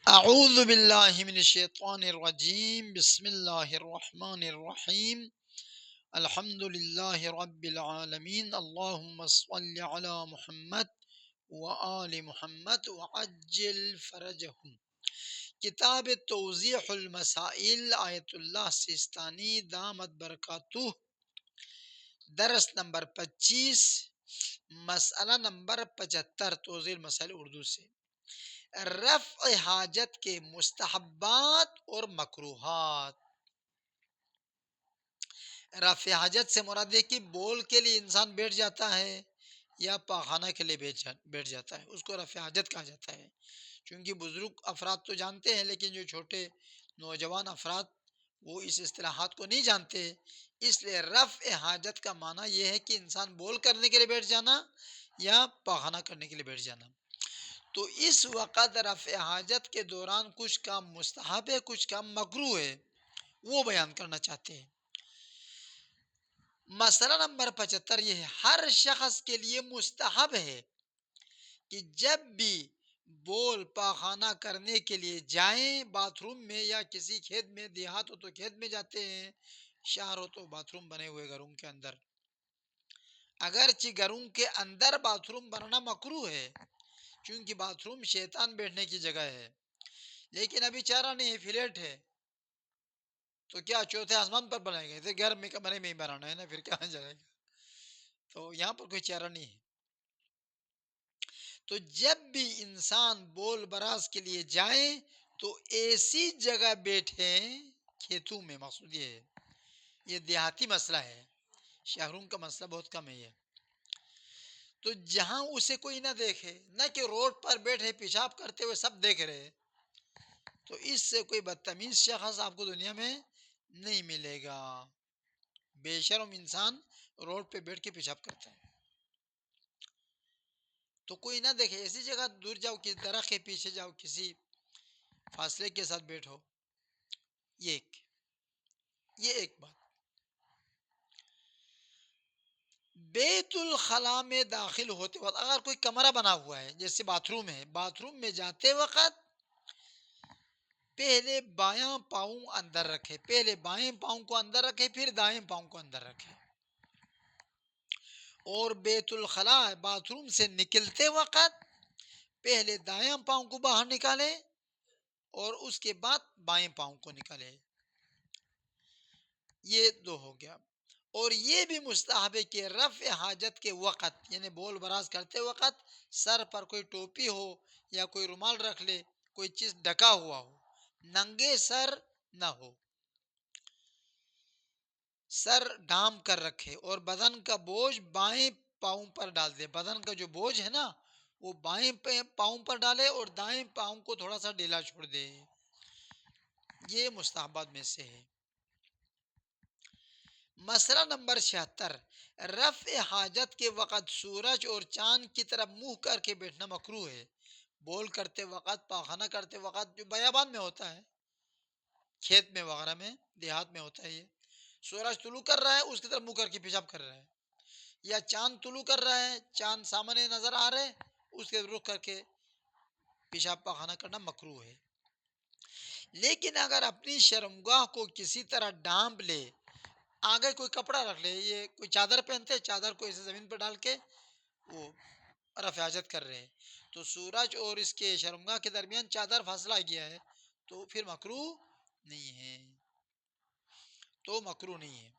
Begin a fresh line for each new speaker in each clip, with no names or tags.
اعوذ باللہ من الشیطان الرجیم، بسم اللہ الرحمن الرحیم، الحمد للہ رب العالمین، اللہم صل علی محمد وآل محمد وعجل فرجہم۔ کتاب توضیح المسائل آیت اللہ سیستانی دامت برکاتہ، درس نمبر 25، مسئلہ نمبر 75، توضیح المسائل اردو سے۔ رفع حاجت کے مستحبات اور مکروہات۔ رفع حاجت سے مراد ہے کہ بول کے لیے انسان بیٹھ جاتا ہے یا پاخانہ کے لیے بیٹھ جاتا ہے، اس کو رفع حاجت کہا جاتا ہے۔ چونکہ بزرگ افراد تو جانتے ہیں، لیکن جو چھوٹے نوجوان افراد وہ اس اصطلاحات کو نہیں جانتے، اس لیے رفع حاجت کا معنی یہ ہے کہ انسان بول کرنے کے لیے بیٹھ جانا یا پاخانہ کرنے کے لیے بیٹھ جانا۔ تو اس وقت رفع حاجت کے دوران کچھ کام مستحب ہے، کچھ کام مکروہ ہے، وہ بیان کرنا چاہتے ہیں۔ مسئلہ نمبر 75 یہ ہے، ہر شخص کے لیے مستحب ہے کہ جب بھی بول پاخانہ کرنے کے لیے جائیں، باتھ روم میں یا کسی کھیت میں، دیہات ہو تو کھیت میں جاتے ہیں، شہر ہو تو باتھ روم بنے ہوئے گھروں کے اندر۔ اگرچہ گھروں کے اندر باتھ روم بنانا مکروہ ہے، چونکہ باتھ روم شیطان بیٹھنے کی جگہ ہے، لیکن ابھی چارہ نہیں ہے، فلیٹ ہے، تو کیا چوتھے آسمان پر بنائے گئے تھے؟ گھر میں کمرے میں ہی بنانا ہے نا، پھر کہاں جائے گا؟ تو یہاں پر کوئی چارہ نہیں ہے۔ تو جب بھی انسان بول براز کے لیے جائیں تو ایسی جگہ بیٹھیں، کھیتوں میں مقصود یہ ہے، یہ دیہاتی مسئلہ ہے، شہروں کا مسئلہ بہت کم ہے یہ۔ تو جہاں اسے کوئی نہ دیکھے، نہ کہ روڈ پر بیٹھے پیشاب کرتے ہوئے سب دیکھ رہے، تو اس سے کوئی بدتمیز شخص آپ کو دنیا میں نہیں ملے گا۔ بے شرم انسان روڈ پہ بیٹھ کے پیشاب کرتا ہے تو کوئی نہ دیکھے، ایسی جگہ دور جاؤ، کسی درخت کے پیچھے جاؤ، کسی فاصلے کے ساتھ بیٹھو۔ یہ ایک بات۔ بیت الخلاء میں داخل ہوتے وقت اگر کوئی کمرہ بنا ہوا ہے، جیسے باتھ روم ہے، باتھ روم میں جاتے وقت پہلے بایاں پاؤں اندر رکھے، پہلے بائیں پاؤں کو اندر رکھے، پھر دائیں پاؤں کو اندر رکھے، اور بیت الخلاء باتھ روم سے نکلتے وقت پہلے دائیں پاؤں کو باہر نکالے اور اس کے بعد بائیں پاؤں کو نکالے۔ یہ دو ہو گیا۔ اور یہ بھی مستحب ہے کہ رفع حاجت کے وقت، یعنی بول براز کرتے وقت، سر پر کوئی ٹوپی ہو یا کوئی رومال رکھ لے، کوئی چیز ڈھکا ہوا ہو، ننگے سر نہ ہو، سر ڈھانپ کر رکھے اور بدن کا بوجھ بائیں پاؤں پر ڈال دے۔ بدن کا جو بوجھ ہے نا وہ بائیں پاؤں پر ڈالے اور دائیں پاؤں کو تھوڑا سا ڈھیلا چھوڑ دے۔ یہ مستحبات میں سے ہے۔ مسئلہ نمبر 76، رفع حاجت کے وقت سورج اور چاند کی طرف منہ کر کے بیٹھنا مکروہ ہے۔ بول کرتے وقت، پاخانہ کرتے وقت، جو بیابان میں ہوتا ہے، کھیت میں وغیرہ میں، دیہات میں ہوتا ہے، یہ سورج طلوع کر رہا ہے، اس کی طرف منہ کر کے پیشاب کر رہا ہے، یا چاند طلوع کر رہا ہے، چاند سامنے نظر آ رہے، اس کے رخ کر کے پیشاب پاخانہ کرنا مکروہ ہے۔ لیکن اگر اپنی شرمگاہ کو کسی طرح ڈھانپ لے، آگے کوئی کپڑا رکھ لے، یہ کوئی چادر پہنتے، چادر کو اسے زمین پر ڈال کے وہ رفع حاجت کر رہے ہیں، تو سورج اور اس کے شرمگاہ کے درمیان چادر فاصلہ گیا ہے، تو پھر مکروہ نہیں ہے، تو مکروہ نہیں ہے۔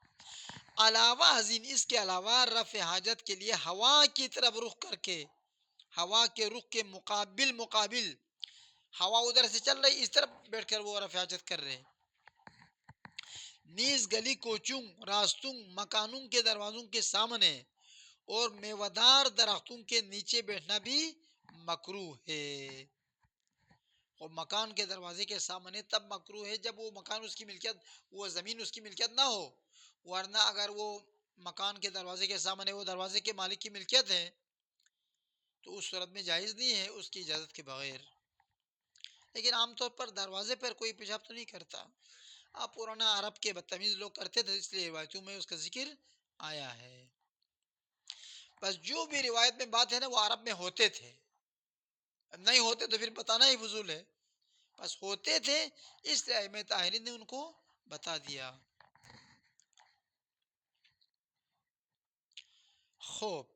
علاوہ ازیں، اس کے علاوہ رفع حاجت کے لیے ہوا کی طرف رخ کر کے، ہوا کے رخ کے مقابل ہوا ادھر سے چل رہی، اس طرف بیٹھ کر وہ رفع حاجت کر رہے ہیں۔ نیز گلی کوچوں، راستوں، مکانوں کے دروازوں کے سامنے اور میوہدار درختوں کے نیچے بیٹھنا بھی مکروہ ہے۔ اور مکان کے دروازے کے سامنے تب مکروہ ہے جب وہ مکان اس کی ملکیت، وہ زمین اس کی ملکیت نہ ہو، ورنہ اگر وہ مکان کے دروازے کے سامنے وہ دروازے کے مالک کی ملکیت ہے تو اس صورت میں جائز نہیں ہے اس کی اجازت کے بغیر۔ لیکن عام طور پر دروازے پر کوئی پیشاب تو نہیں کرتا، پرانا عرب کے بدتمیز لوگ کرتے تھے، اس لیے روایتوں میں اس کا ذکر آیا ہے۔ بس جو بھی روایت میں بات ہے نا وہ عرب میں ہوتے تھے، نہیں ہوتے تو پھر بتانا ہی فضول ہے، بس ہوتے تھے، اس لیے ائمہ طاہرین نے ان کو بتا دیا. خوب،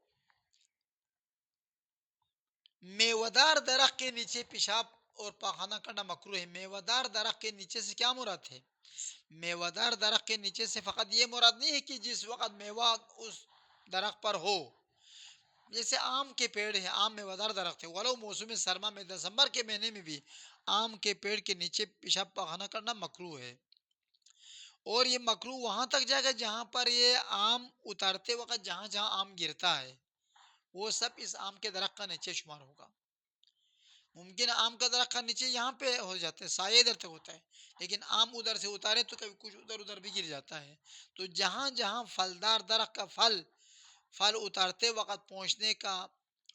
میوہدار درخت کے نیچے پیشاب اور پاخانہ کرنا مکروہ ہے. میوہدار درخت کے نیچے سے کیا مراد ہے؟ میوہدار درخت کے نیچے سے فقط یہ مراد نہیں ہے کہ جس وقت میوہ اس درخت پر ہو. جیسے آم کے پیڑ ہے، آم میوہدار درخت ہے، ولو موسم سرما میں دسمبر کے مہینے میں بھی آم کے پیڑ کے نیچے پیشاب پاخانہ کرنا مکروہ ہے. اور یہ مکروہ وہاں تک جائے گا جہاں پر یہ آم اتارتے وقت جہاں جہاں آم گرتا ہے وہ سب اس آم کے درخت کا نیچے شمار ہوگا. ممکن ہے آم کا درخت کا نیچے یہاں پہ ہو جاتا ہے، سایہ ادھر تک ہوتا ہے، لیکن آم ادھر سے اتارے تو کبھی کچھ ادھر ادھر بھی گر جاتا ہے. تو جہاں جہاں پھلدار درخت کا پھل اتارتے وقت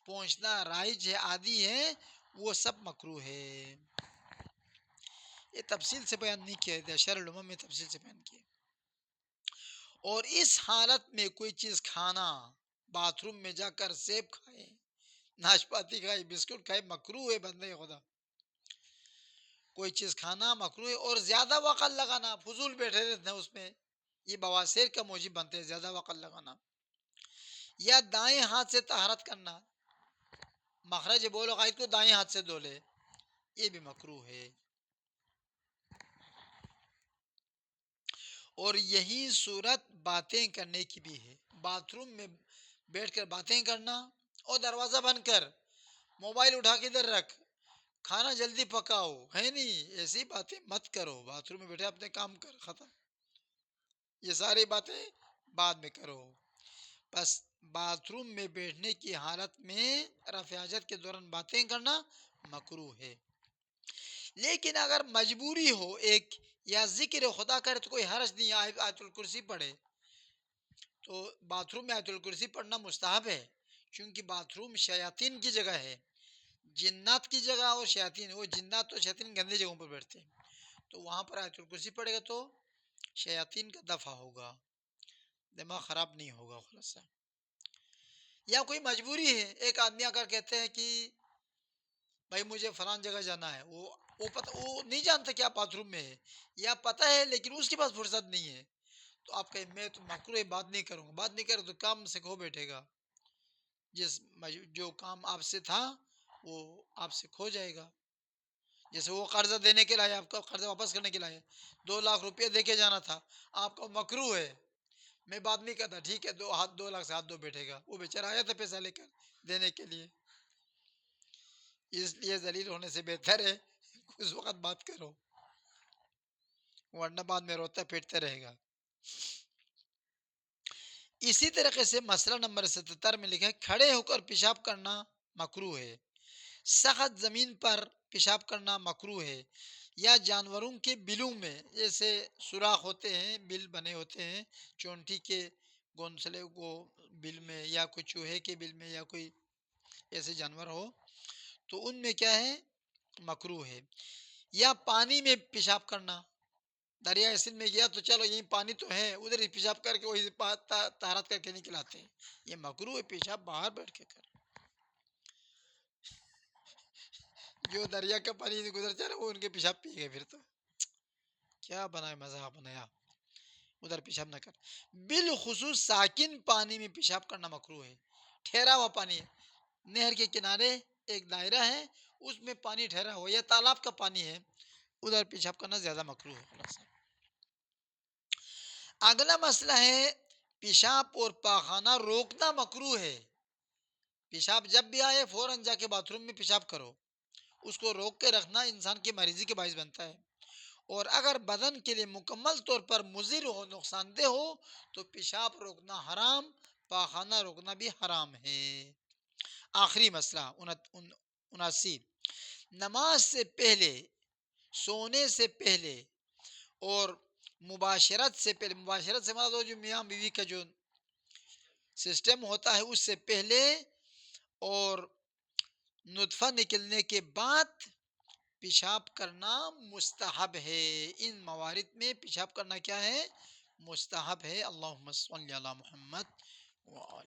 پہنچنا رائج ہے، عادی ہے، وہ سب مکروہ ہے. یہ تفصیل سے بیان نہیں کیا ہے، شرح العلوم میں تفصیل سے بیان کیا. اور اس حالت میں کوئی چیز کھانا، باتھ روم میں جا کر سیب کھائے، ناشپاتی کھائے، بسکٹ کھائے، مکروہ ہے بندے خدا. کوئی چیز کھانا مکروہ ہے. اور زیادہ وقت لگانا، فضول بیٹھے رہتے ہیں اس میں، یہ بواسیر کا موجب بنتے ہیں. زیادہ وقت لگانا یا دائیں ہاتھ سے طہارت کرنا، مخرج بول و غائط کو دائیں ہاتھ سے دھو لے، یہ بھی مکروہ ہے. اور یہی صورت باتیں کرنے کی بھی ہے. باتھ روم میں بیٹھ کر باتیں کرنا اور دروازہ بند کر، موبائل اٹھا کے ادھر رکھ، کھانا جلدی پکاؤ، ہے نہیں، ایسی باتیں مت کرو. باتھ روم میں بیٹھے اپنے کام کر، ختم. یہ ساری باتیں بعد میں کرو. بس باتھ روم میں بیٹھنے کی حالت میں رفع حاجت کے دوران باتیں کرنا مکروہ ہے. لیکن اگر مجبوری ہو ایک یا ذکر خدا کرے تو کوئی حرج نہیں ہے، آیت الکرسی پڑھے. تو باتھ روم میں آیت الکرسی پڑھنا مستحب ہے، کیونکہ باتھ روم شیاطین کی جگہ ہے، جنات کی جگہ. اور شیاطین، وہ جنات اور شیاطین گندے جگہوں پر بیٹھتے ہیں، تو وہاں پر آیت الکرسی پڑھے گا تو شیاطین کا دفع ہوگا، دماغ خراب نہیں ہوگا. خلاصہ، یا کوئی مجبوری ہے، ایک آدمی آ کر کہتے ہیں کہ بھائی مجھے فلان جگہ جانا ہے، وہ نہیں جانتا کہ آپ باتھ روم میں ہے، یا پتہ ہے لیکن اس کے پاس فرصت نہیں ہے، تو آپ کہیں میں تو مکروہ بات نہیں کروں گا. بات نہیں کرے تو کام سے کھو بیٹھے گا، جو کام آپ سے تھا وہ آپ سے کھو جائے گا. جیسے وہ قرضہ دینے کے لائے، آپ کا قرضہ واپس کرنے کے لائے 2 لاکھ روپیہ دے کے جانا تھا، آپ کا مکروہ ہے، میں بات نہیں کرتا، ٹھیک ہے، 2 لاکھ سے ہاتھ دو بیٹھے گا. وہ بیچارہ آیا تھا پیسہ لے کر دینے کے لیے. اس لیے ذلیل ہونے سے بہتر ہے اس وقت بات کرو، ورنہ بعد میں روتا پیٹتا رہے گا. اسی طریقے سے مسئلہ نمبر 77 میں لکھا ہے کھڑے ہو کر پیشاب کرنا مکروہ ہے. سخت زمین پر پیشاب کرنا مکروہ ہے، یا جانوروں کے بلوں میں، جیسے سوراخ ہوتے ہیں، بل بنے ہوتے ہیں، چونٹی کے گونسلے کو بل میں، یا کوئی چوہے کے بل میں، یا کوئی ایسے جانور ہو تو ان میں کیا ہے، مکروہ ہے. یا پانی میں پیشاب کرنا، دریا سندھ میں گیا تو چلو یہیں پانی تو ہے، ادھر ہی پیشاب کر کے وہی طہارت کر کے نکلاتے ہیں، یہ مکروہ ہے. پیشاب باہر بیٹھ کے کر. جو دریا کا پانی نہیں گزر چاہ رہا وہ ان کے پیشاب پی گئے، پھر تو کیا بنائے، مذاق بنایا، ادھر پیشاب نہ کر. بالخصوص ساکن پانی میں پیشاب کرنا مکروہ ہے. ٹھہرا ہوا پانی ہے، نہر کے کنارے ایک دائرہ ہے، اس میں پانی ٹھہرا ہوا یا تالاب کا پانی ہے، ادھر پیشاب کرنا زیادہ مکروہ ہے. خلاصہ، اگلا مسئلہ ہے پیشاب اور پاخانہ روکنا مکروہ ہے. پیشاب جب بھی آئے فوراً جا کے باتھ روم میں پیشاب کرو، اس کو روک کے رکھنا انسان کی مریضی کے باعث بنتا ہے. اور اگر بدن کے لیے مکمل طور پر مضر ہو، نقصان دہ ہو، تو پیشاب روکنا حرام، پاخانہ روکنا بھی حرام ہے. آخری مسئلہ 79، نماز سے پہلے، سونے سے پہلے اور مباشرت سے پہلے، مباشرت سے مراد جو میاں بیوی کا جو سسٹم ہوتا ہے اس سے پہلے اور نطفہ نکلنے کے بعد پیشاب کرنا مستحب ہے. ان موارد میں پیشاب کرنا کیا ہے، مستحب ہے. اللہم صلی علی محمد